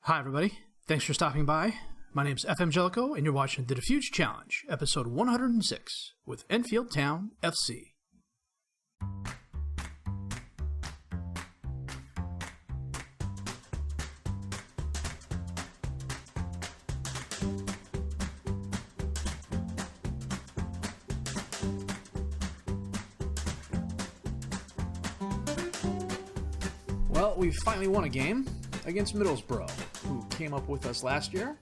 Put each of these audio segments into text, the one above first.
Hi, everybody. Thanks for stopping by. My name's FM18, and you're watching the Dafuge Challenge, episode 106, with Enfield Town FC. Well, we finally won a game against Middlesbrough, who came up with us last year.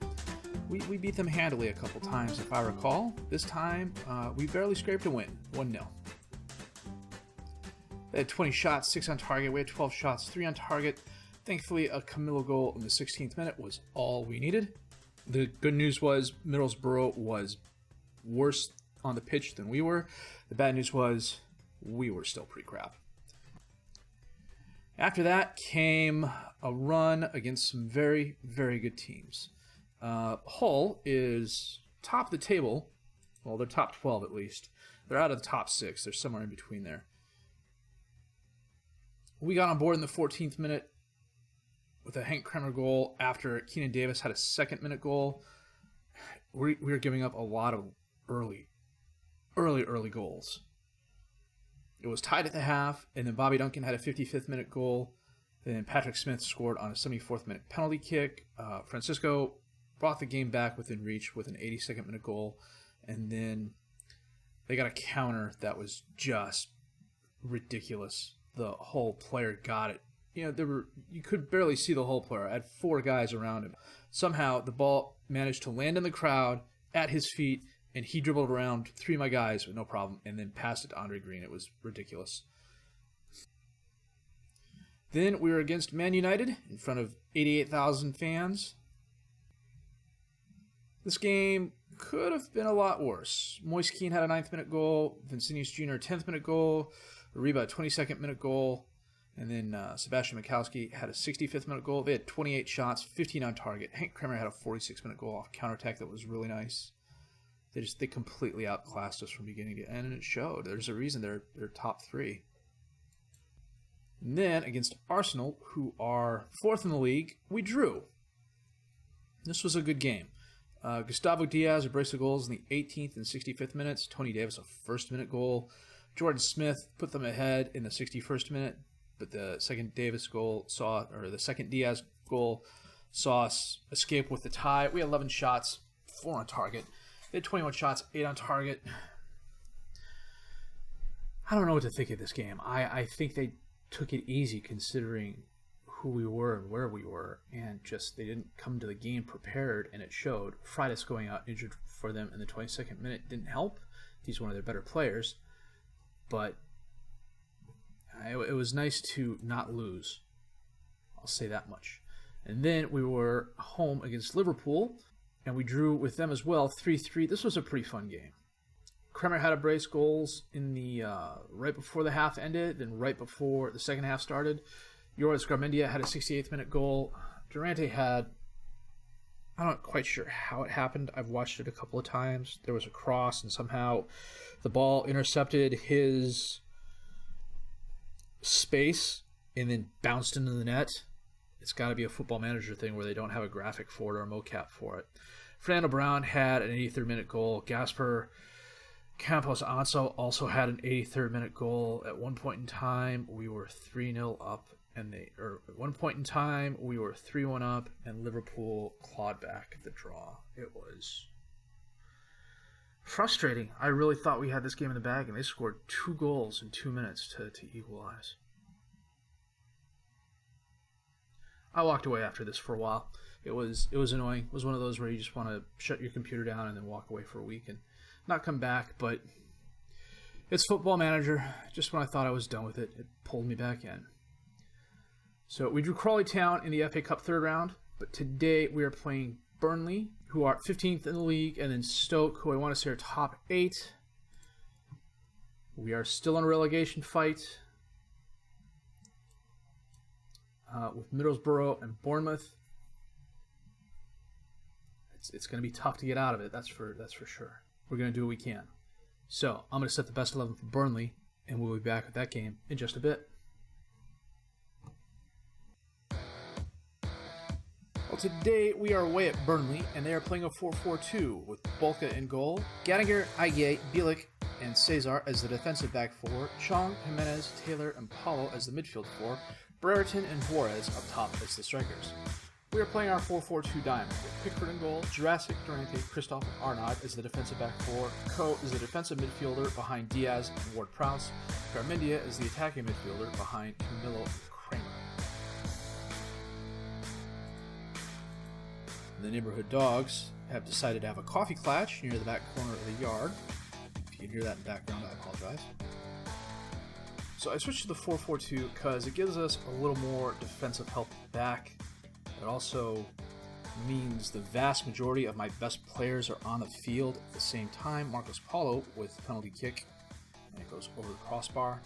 We beat them handily a couple times, if I recall. This time, we barely scraped a win, 1-0. They had 20 shots, 6 on target. We had 12 shots, 3 on target. Thankfully, a Camilo goal in the 16th minute was all we needed. The good news was Middlesbrough was worse on the pitch than we were. The bad news was we were still pretty crap. After that came a run against some very, very good teams. Hull is top of the table. Well, they're top 12 at least. They're out of the top 6. They're somewhere in between there. We got on board in the 14th minute with a Hank Kremer goal after Keenan Davis had a second-minute goal. We were giving up a lot of early goals. It was tied at the half, and then Bobby Duncan had a 55th minute goal. Then Patrick Smith scored on a 74th minute penalty kick. Francisco brought the game back within reach with an 82nd minute goal. And then they got a counter that was just ridiculous. The whole player got it. You know, you could barely see the whole player. I had 4 guys around him. Somehow the ball managed to land in the crowd at his feet, and he dribbled around 3 of my guys with no problem and then passed it to Andre Green. It was ridiculous. Then we were against Man United in front of 88,000 fans. This game could have been a lot worse. Moise Keane had a 9th minute goal, Vincinius Jr. a 10th minute goal, Ariba a 22nd minute goal, and then Sebastian Mikowski had a 65th minute goal. They had 28 shots, 15 on target. Hank Kremer had a 46 minute goal off counterattack that was really nice. They completely outclassed us from beginning to end, and it showed. There's a reason they're top 3. And then against Arsenal, who are 4th in the league, we drew. This was a good game. Gustavo Diaz, a brace of goals in the 18th and 65th minutes. Tony Davis, a first-minute goal. Jordan Smith put them ahead in the 61st minute, but the second Diaz goal saw us escape with the tie. We had 11 shots, 4 on target. They had 21 shots, 8 on target. I don't know what to think of this game. I think they took it easy considering who we were and where we were, and just they didn't come to the game prepared, and it showed. Freitas going out injured for them in the 22nd minute didn't help. He's one of their better players, but it was nice to not lose. I'll say that much. And then we were home against Liverpool, and we drew with them as well, 3-3. This was a pretty fun game. Kremer had a brace goals in the right before the half ended, then right before the second half started. Yoris Garmendia had a 68th minute goal. Durante had, I'm not quite sure how it happened. I've watched it a couple of times. There was a cross, and somehow the ball intercepted his space and then bounced into the net. It's got to be a Football Manager thing where they don't have a graphic for it or a mocap for it. Fernando Brown had an 83rd minute goal. Gasper Campos Anso also had an 83rd minute goal. At one point in time, we were 3-0 up, at one point in time, we were 3-1 up, and Liverpool clawed back the draw. It was frustrating. I really thought we had this game in the bag, and they scored 2 goals in 2 minutes to equalize. I walked away after this for a while. It was annoying. It was one of those where you just want to shut your computer down and then walk away for a week and not come back, but it's Football Manager. Just when I thought I was done with it, it pulled me back in. So we drew Crawley Town in the FA Cup 3rd round, but today we are playing Burnley, who are 15th in the league, and then Stoke, who I want to say are top 8. We are still in a relegation fight with Middlesbrough and Bournemouth. It's going to be tough to get out of it. That's for sure. We're going to do what we can. So I'm going to set the best 11 for Burnley, and we'll be back with that game in just a bit. Well, today we are away at Burnley, and they are playing a 4-4-2 with Bolka in goal, Gadinger, Aguier, Bielik, and Cesar as the defensive back four, Chong, Jimenez, Taylor, and Paulo as the midfield four, Brereton and Juarez up top as the strikers. We are playing our 4-4-2 diamond with Pickford in goal, Jurassic, Durante, Christoph, and Arnaud as the defensive back four, Ko is the defensive midfielder behind Diaz and Ward-Prowse, Garmendia is the attacking midfielder behind Camilo and Kramer. The neighborhood dogs have decided to have a coffee clutch near the back corner of the yard. If you can hear that in the background, I apologize. So I switched to the 4-4-2 because it gives us a little more defensive help back. It also means the vast majority of my best players are on the field at the same time. Marcos Paulo with penalty kick, and it goes over the crossbar.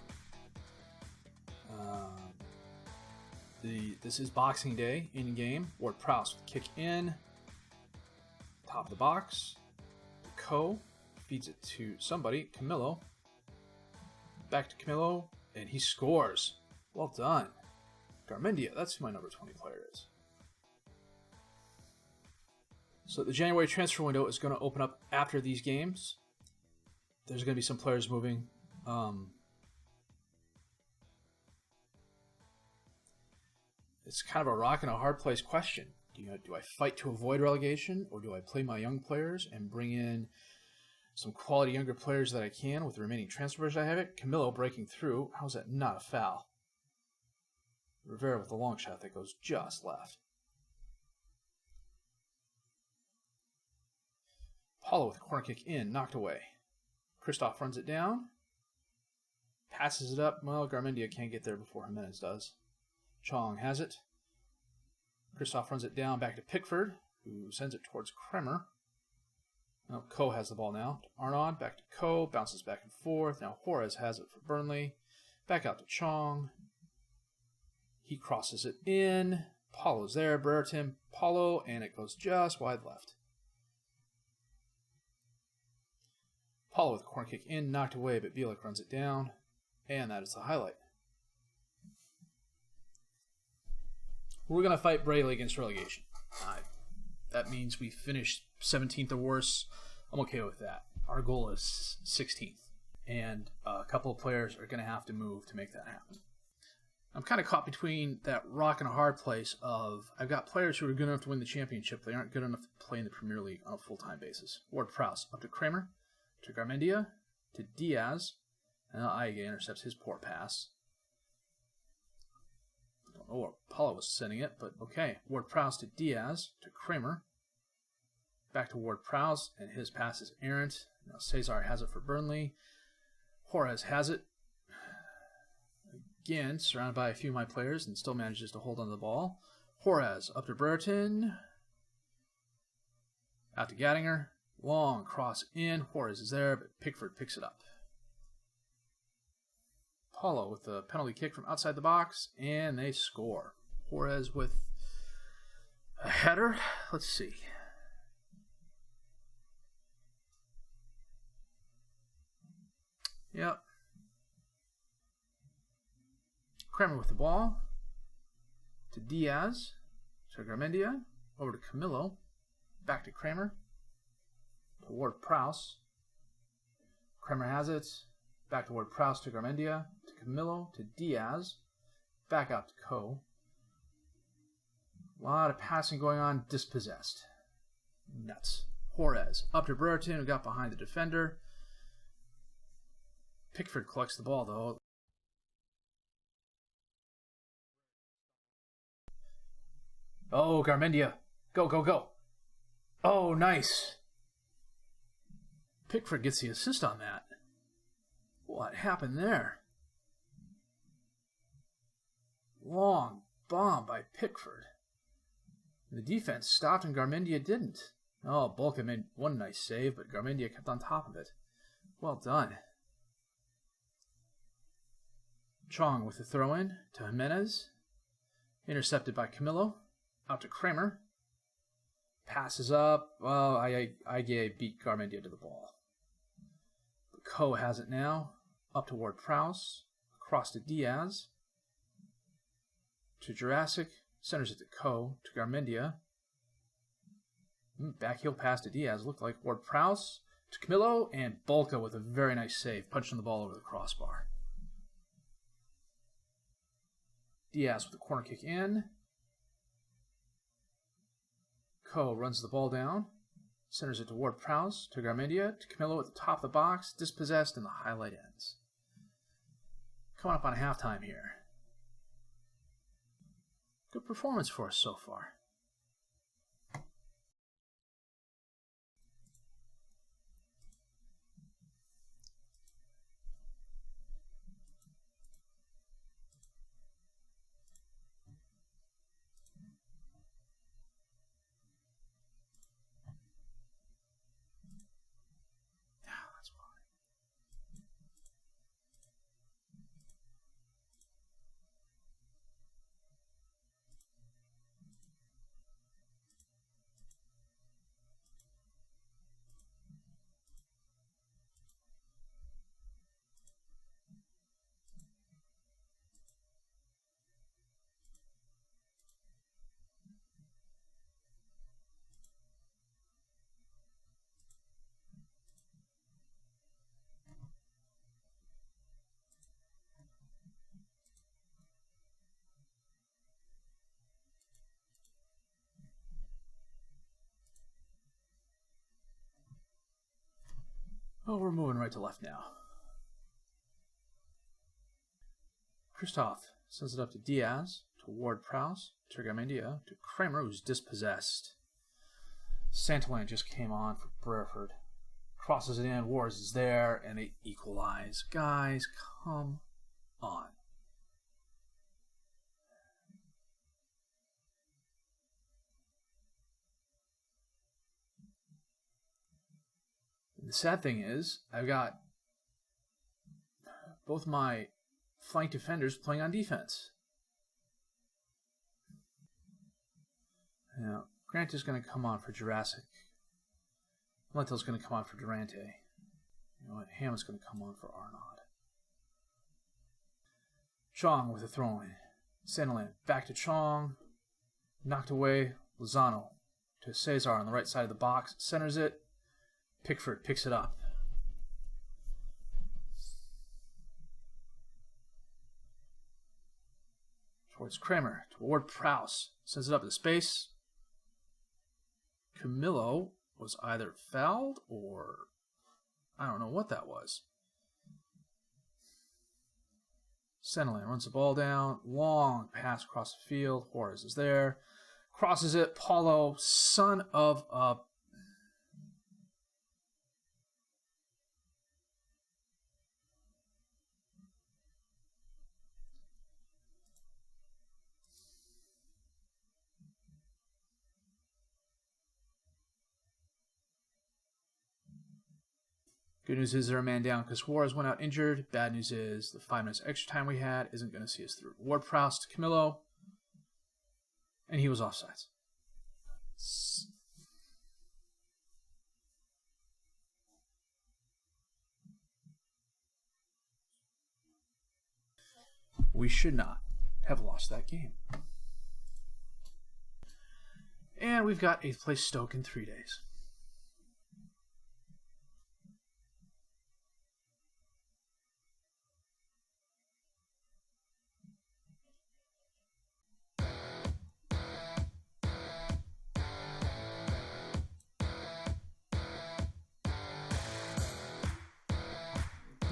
This is Boxing Day in game. Ward-Prowse with kick in, top of the box. Ko feeds it to somebody. Camilo. Back to Camilo, and he scores. Well done. Garmendia, that's who my number 20 player is. So the January transfer window is going to open up after these games. There's going to be some players moving. It's kind of a rock and a hard place question. Do I fight to avoid relegation, or do I play my young players and bring in some quality younger players that I can with the remaining transfers I have it? Camilo breaking through. How's that not a foul? Rivera with the long shot that goes just left. Paulo with a corner kick in, knocked away. Christoph runs it down. Passes it up. Well, Garmendia can't get there before Jimenez does. Chong has it. Christoph runs it down back to Pickford, who sends it towards Kremer. Now Ko has the ball now. Arnaud back to Ko, bounces back and forth. Now Juarez has it for Burnley. Back out to Chong. He crosses it in. Paulo's there. Brereton, Paulo, and it goes just wide left. Paulo with a corner kick in, knocked away, but Bielik runs it down. And that is the highlight. We're going to fight bravely against relegation. That means we finish 17th or worse. I'm okay with that. Our goal is 16th. And a couple of players are going to have to move to make that happen. I'm kind of caught between that rock and a hard place of I've got players who are good enough to win the championship. They aren't good enough to play in the Premier League on a full-time basis. Ward-Prowse up to Kramer, to Garmendia, to Diaz. And now Aguier intercepts his poor pass. I don't know where Paulo was sending it, but okay. Ward-Prowse to Diaz, to Kramer. Back to Ward-Prowse, and his pass is errant. Now Cesar has it for Burnley. Juarez has it. Again, surrounded by a few of my players, and still manages to hold on to the ball. Juarez up to Brereton. Out to Gadinger. Long cross in. Juarez is there, but Pickford picks it up. Paulo with the penalty kick from outside the box, and they score. Juarez with a header. Let's see. Yep. Kramer with the ball. To Diaz. To Garmendia. Over to Camilo. Back to Kramer. To Ward-Prowse. Kramer has it. Back to Ward-Prowse to Garmendia. To Camilo. To Diaz. Back out to Ko. A lot of passing going on. Dispossessed. Nuts. Juarez. Up to Brereton, who got behind the defender. Pickford collects the ball, though. Oh, Garmendia. Go, go, go. Oh, nice. Pickford gets the assist on that. What happened there? Long bomb by Pickford. The defense stopped and Garmendia didn't. Oh, Bolka made one nice save, but Garmendia kept on top of it. Well done. Chong with the throw-in to Jimenez. Intercepted by Camilo. Out to Kramer. Passes up. Well, Aguier beat Garmendia to the ball. But Ko has it now. Up to Ward-Prowse. Across to Diaz. To Jurassic. Centers it to Ko. To Garmendia. Back heel pass to Diaz. Looked like Ward-Prowse to Camillo, and Bolka with a very nice save, punching the ball over the crossbar. Diaz with a corner kick in. Ko runs the ball down. Centers it to Ward-Prowse, to Garmendia, to Camillo at the top of the box, dispossessed, and the highlight ends. Coming up on halftime here. Good performance for us so far. Oh, we're moving right to left now. Christoph sends it up to Diaz, to Ward-Prowse, to Garmendia, to Kramer, who's dispossessed. Santalan just came on for Brerford. Crosses it in, Wars is there, and they equalize. Guys, come on. The sad thing is, I've got both my flank defenders playing on defense. Now, Grant is going to come on for Jurassic. Lentil's going to come on for Durante. You know what? Ham is going to come on for Arnaud. Chong with a throw-in. Santalan back to Chong. Knocked away. Lozano to Cesar on the right side of the box. Centers it. Pickford picks it up. Towards Kramer. To Ward-Prowse. Sends it up into space. Camillo was either fouled or I don't know what that was. Santalan runs the ball down. Long pass across the field. Juarez is there. Crosses it. Paulo, son of a... Good news is they're a man down because Juarez went out injured. Bad news is the 5 minutes extra time we had isn't going to see us through. Ward-Prowse to Camillo. And he was offsides. We should not have lost that game. And we've got 8th place Stoke in 3 days.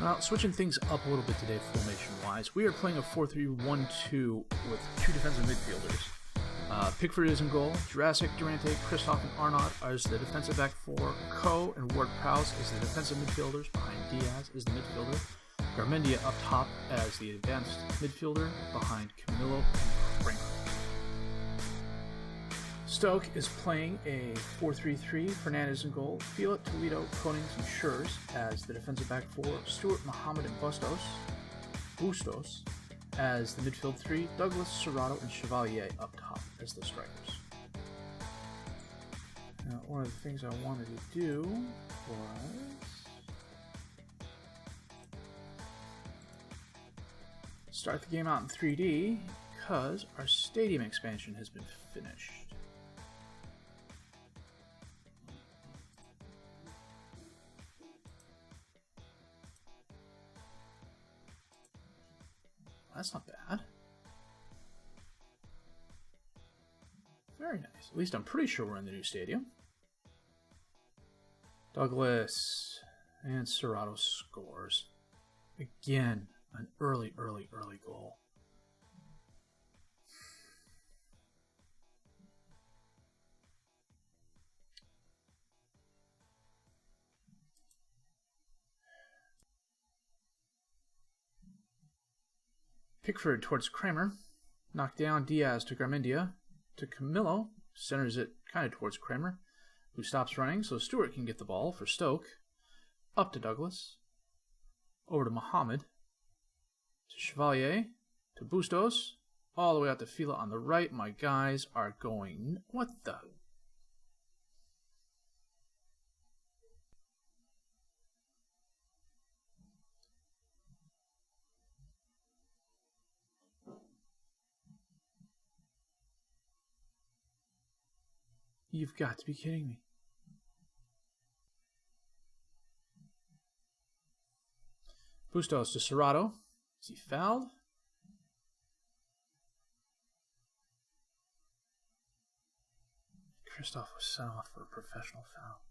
Well, switching things up a little bit today formation-wise, we are playing a 4-3-1-2 with 2 defensive midfielders. Pickford is in goal, Jurassic, Durante, Christoph, and Arnaud as the defensive back 4, Ko and Ward-Prowse as the defensive midfielders, behind Diaz is the midfielder, Garmendia up top as the advanced midfielder, behind Camillo and Kramer. Stoke is playing a 4-3-3, Fernandez in goal, Fiat, Toledo, Konings, and Schurz as the defensive back 4, Stewart, Muhammad, and Bustos as the midfield 3, Douglas, Serrato, and Chevalier up top as the strikers. Now, one of the things I wanted to do was start the game out in 3D because our stadium expansion has been finished. That's not bad. Very nice. At least I'm pretty sure we're in the new stadium. Douglas and Serrato scores. Again, an early goal. Pickford towards Kramer. Knocked down Diaz to Garmendia. To Camillo. Centers it kind of towards Kramer, who stops running so Stewart can get the ball for Stoke. Up to Douglas. Over to Mohammed. To Chevalier. To Bustos. All the way out to Fila on the right. My guys are going... What the... You've got to be kidding me. Bustos to Serrato. Is he fouled? Christoph was sent off for a professional foul.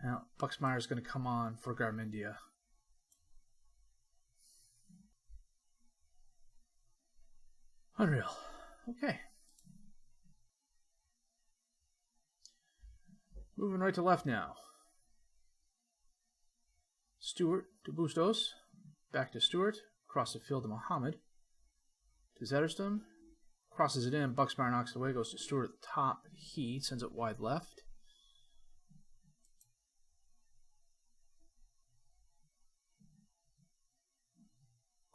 Now, Buxmeyer is going to come on for Garmendia. Unreal. Okay. Moving right to left now. Stewart to Bustos. Back to Stewart. Across the field to Mohammed. To Zetterstrom. Crosses it in. Buxmeyer knocks it away. Goes to Stewart at the top. He sends it wide left.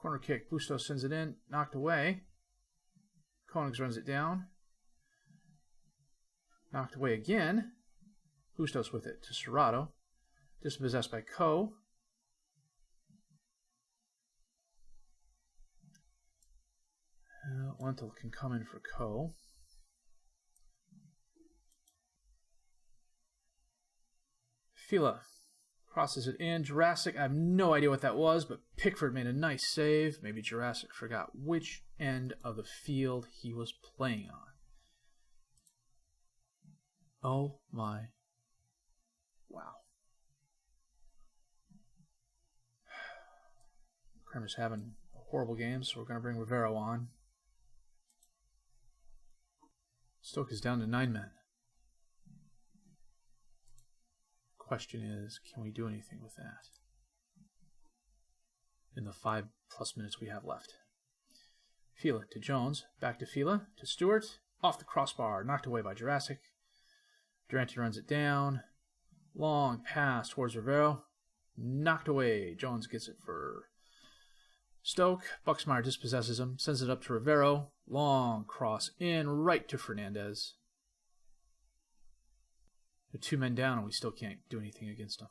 Corner kick. Bustos sends it in. Knocked away. Konings runs it down. Knocked away again. Bustos with it to Serrato. Dispossessed by Ko. Lentil can come in for Ko. Fila crosses it in. Jurassic, I have no idea what that was, but Pickford made a nice save. Maybe Jurassic forgot which end of the field he was playing on. Oh my. Wow. Kramer's having a horrible game, so we're going to bring Rivero on. Stoke is down to 9 men. Question is, can we do anything with that in the 5+ minutes we have left? Fila to Jones, back to Fila, to Stewart, off the crossbar, knocked away by Jurassic. Durante runs it down, long pass towards Rivero, knocked away. Jones gets it for Stoke. Buxmeyer dispossesses him, sends it up to Rivero, long cross in, right to Fernandez. They're 2 men down and we still can't do anything against them.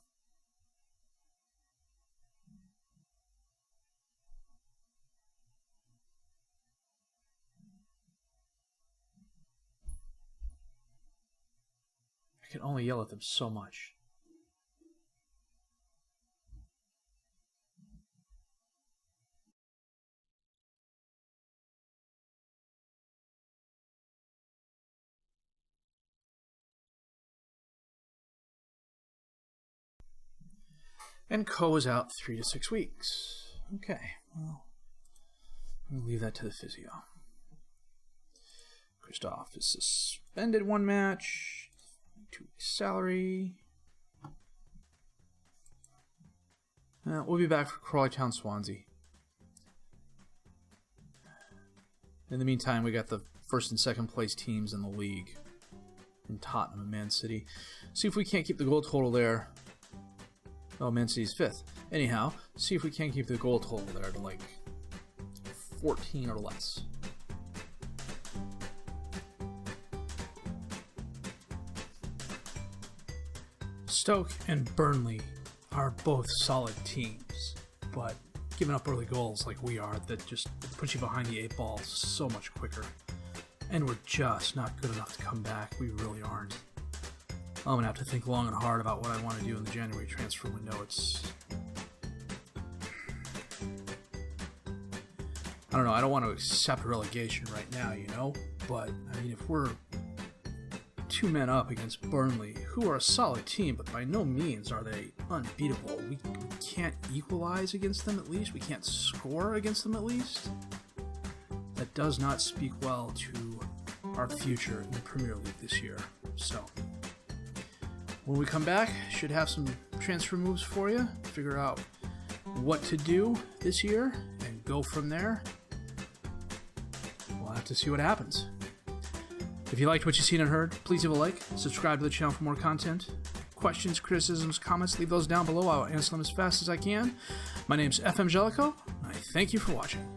I can only yell at them so much. And Ko is out 3 to 6 weeks. Okay, well, we'll leave that to the physio. Christoph is suspended 1 match, 2 weeks salary. We'll be back for Crawley Town Swansea. In the meantime, we got the 1st and 2nd place teams in the league in Tottenham and Man City. See if we can't keep the goal total there. Oh, Man City's 5th. Anyhow, see if we can't keep the goal total there to like 14 or less. Stoke and Burnley are both solid teams, but giving up early goals like we are, that just puts you behind the 8 ball so much quicker. And we're just not good enough to come back. We really aren't. I'm going to have to think long and hard about what I want to do in the January transfer window. I don't know. I don't want to accept relegation right now, But, I mean, if we're 2 men up against Burnley, who are a solid team, but by no means are they unbeatable. We can't equalize against them at least. We can't score against them at least. That does not speak well to our future in the Premier League this year. So, when we come back, should have some transfer moves for you. Figure out what to do this year and go from there. We'll have to see what happens. If you liked what you've seen and heard, please leave a like, subscribe to the channel for more content. Questions, criticisms, comments, leave those down below. I'll answer them as fast as I can. My name's FM18. I thank you for watching.